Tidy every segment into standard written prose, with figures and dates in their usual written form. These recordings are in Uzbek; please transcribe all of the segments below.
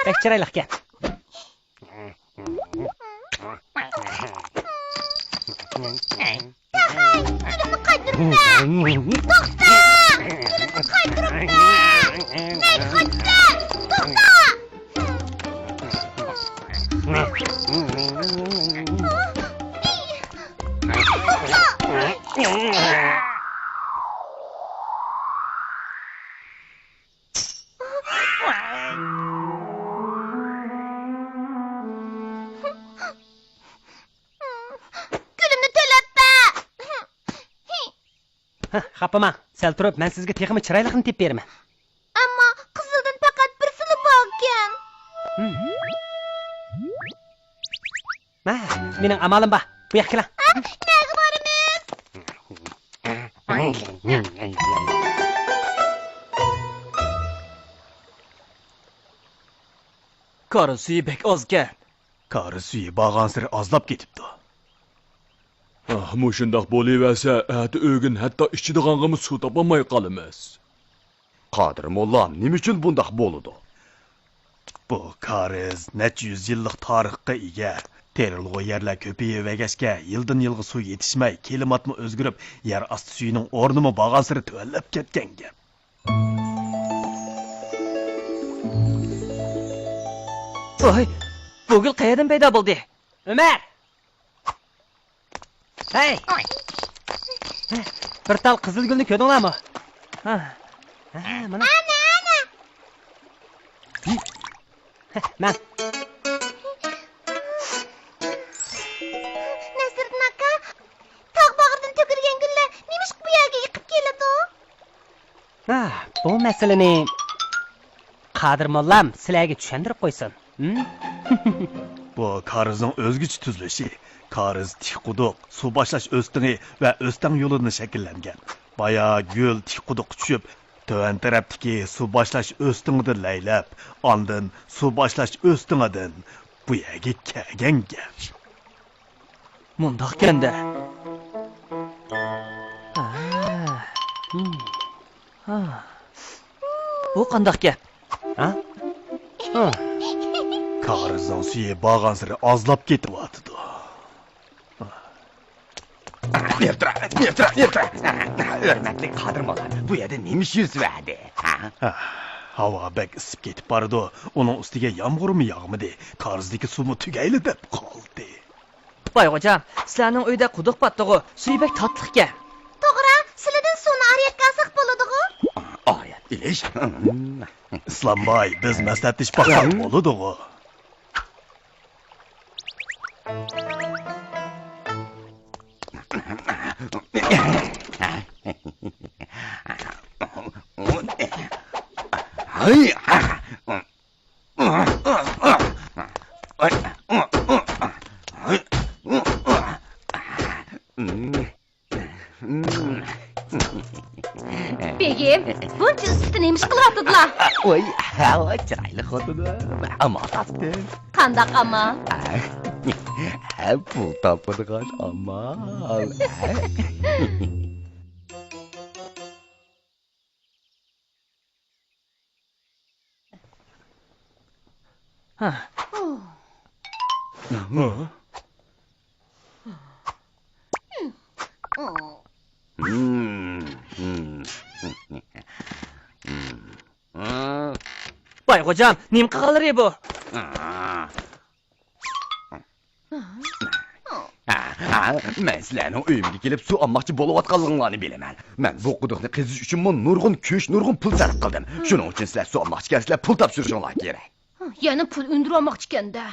Pek çıraylık gel. Gülümü kaydırıp da! Doktor! Gülümü kaydırıp da! Ben kaçtım! Gülümni töletme! Kapama. Sel turup ben sizge teximi çıraylıkını tep berme. Ama kızıldın fakat bir sılı bakken. Mening amalim bor. Bu yoqqa kela. Negi barimiz? Qori suyi bek ozgan. Qori suyi bag'ansiri azlab ketibdi. Mushundoq bo'laversa, ati o'gin hatto ichadiganimiz suv topolmay qolamiz. Qodir mollam, nima uchun bundoq bo'ladi? Bu kariz necha yuz yillik tarixga ega. Terilg'u yerlar ko'payib yildan yilga suv yetishmay, klimatmi o'zgarib, yer osti suyining o'rnimi bag'ansiri tuvallab ketgan gap. Voy, bu gul qayerdan paydo bo'ldi? Ömer! Hey! Bir tal qizil gulni ko'rdinglarmi? Mana. Ana! Man. Nasriddin aka, tog' bag'ridan to'kilgan gullar nemish bu yerga yiqib keladi? Bu masalani Qodir mollam sizlarga tushuntirib qo'ysin. Bu karizning o'zgacha tuzilishi. Kariz tixquduq, suv boshlash o'stingi va o'stan yo'lidan shakllangan. Baya gul tixquduq tushib, töven tarafdagi suv boshlash o'stingidan laylab, ondan suv boshlash o'stingidan bu yerga kelgan gap. Mundoq kanda. Bu qandoq gap? Karizning suyi bag'ansiri azlab ketyapti. Neftra. Hürmetli Qodir molla, bu yerda nemish yuz berdi? Havo bek isib ketib bordi. Uning ustiga yomg'irmi yog'midi? Karizdagi suvmi tugayli deb qoldi. Boyg'ocham, sizlarning uyda quduq batdig'i, suyi bek tatliqga. To'g'ri, sizlardan suvni ariyatga olsak bo'ladi-ku? Oriyat ilish. Islomboy, biz maslahatlashib baksak bo'ladi-ku. Begim, buncha ustini nemish qilyaptilar? Voy, hava chiroyli xotin. Ammo topdi. Qandaq ama? Pul topadigan amal. Boyg'ocham, nim qilg'alari bu? Men sizlarning uyimga kelib suv olmoqchi bo'layotganliginglarni bilaman. Men bu quduqni qazish uchun nurg'un kuch, nurg'un pul sarf qildim. Shuning uchun sizlar suv olmoqchi kelsizlar, pul topshirishinglar kerak. Yana pul undirmoqchi ekanda.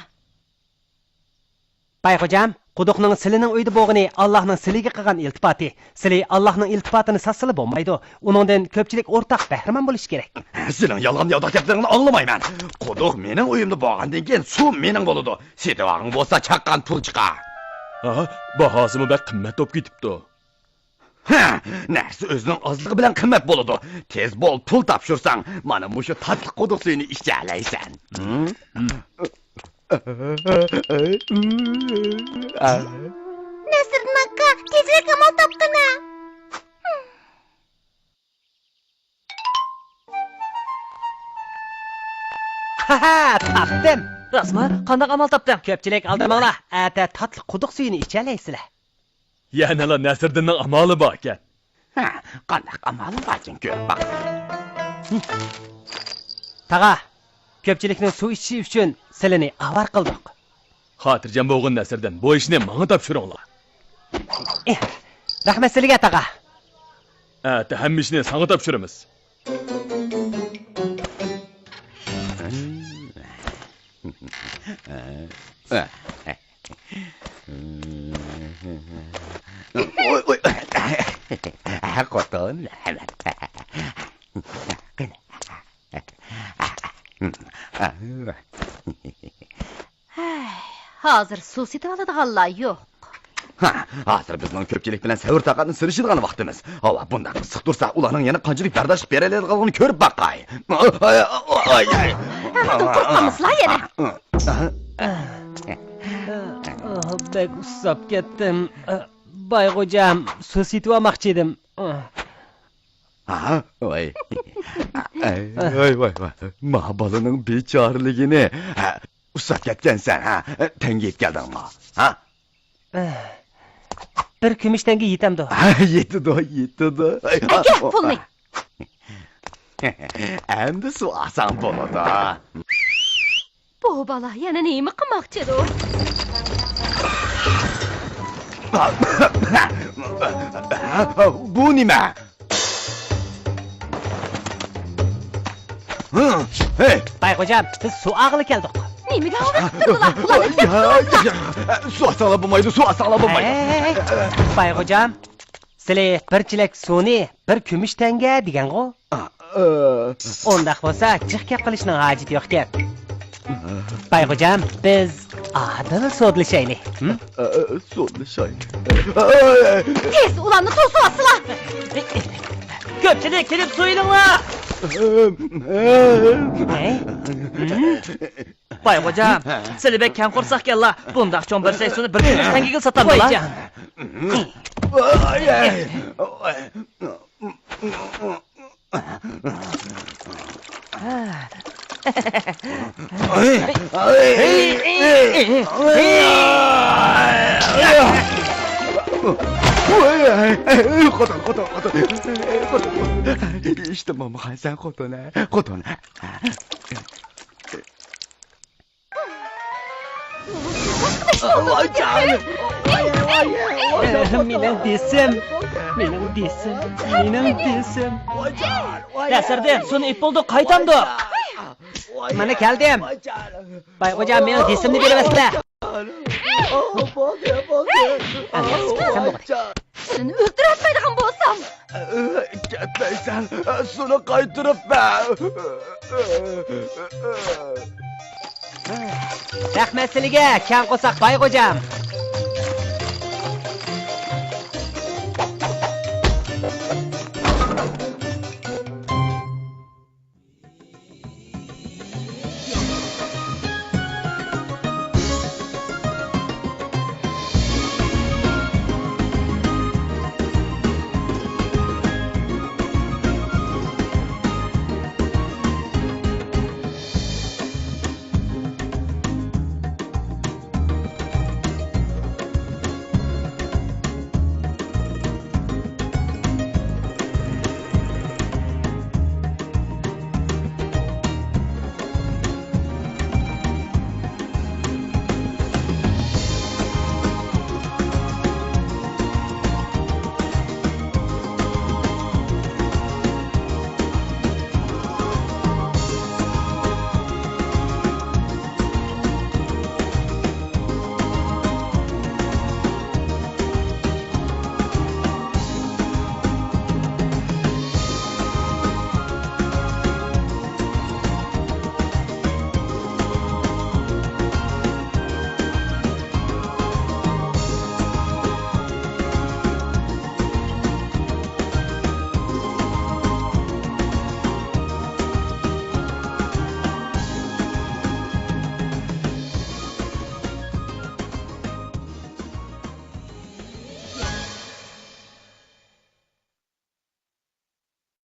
Bayxo'jam, quduqning silining uyda bo'g'ini Allohning siliga qilgan iltifoti. Sili Allohning iltifotini sassili bo'lmaydi. Uningdan ko'pchilik o'rtaq bahramand bo'lish kerak. Sening yolg'on yovdoq gaplaringni anglamayman. Quduq mening uyimda bo'lgandan keyin suv mening bo'ladi. Setivog'ing bo'lsa chaqqan pul chiqar. Bahosimi bak qimmat bo'lib ketibdi. Narsa o'zining ozligi bilan qimmat bo'ladi. Tez bo'l, pul topshirsang, mana shu tatli quduq suyini ichalaysan. Nasriddin aka, tezroq amal topqina. Ha, topdim. Rasma, qandaq amal topding? Ko'pchilik aldamanglar. Ata tatli quduq suyini ichalaysizlar. Yanala Nasriddinning amali bor ekan. Qandaq amalim barkin ko'rib baq. Tag'a, ko'pchilikning suv ichishi uchun silini avar qildik. Xotirjam bo'lgin Nasriddin, bu ishni menga topshiringlar. Rahmat sizga tag'a. Ata hamma ishni senga topshiramiz. Oy. Qo'ton. Hozir suv setib oladiganlar yo'q. Hozir bizning ko'pchilik bilan savur taqatni sirishadigan vaqtimiz. Hava bunday qisiq tursa, ularning yana qanchalik bardosh bera oladiganini ko'rib baqay. To'xtamizlar yana. Bek usab ketdim. Bayg'o'jam, suv setib olmoqchi edim. Voy. Voy. Mahbalaning bechorligini. Usab ketgansan, ha? Tanga yetkaldingmi? Ha? Bir kumush tanga yetamdi. Yetdi. Aka, pulni. Endi suv oson bo'ladi. Bu bola yana nima qilmoqchidir? Bu nima? Hey! Bayg'o'jam, biz suv ag'ili keldik. Nimaga olib Suv asala bo'lmaydi, suv asala bo'lmaydi. Bayg'o'jam, sizlar bir chelak suvni bir kumush tanga degan-ku. Undaq bo'lsa, jiqqa qilishning hojati yo'q ekan. Bayg'o'jam, biz adil sudlashaylik. Sudlashaylik. Tez ularni to'sib olsizlar. Ko'pchilik kelib suyilinglar. Bayg'o'jam, sizlar bek kam qo'rqsaqkanlar. Bundaq cho'm bir suvni bir kumush tangaga sotadilar. Qo'ton. İşte mama sen qo'ton. Voy canım. Mening desam. Nasriddin, suvni ip bo'ldi, qaytamdi. Mana keldim. Bayg'o'jam, mening desimni berasizlar. Seni o'ldiratmaydigan bo'lsam. Ketmaysan, suni qaytirib ber. Rahmat sizga, kam qo'saq Bayg'o'jam.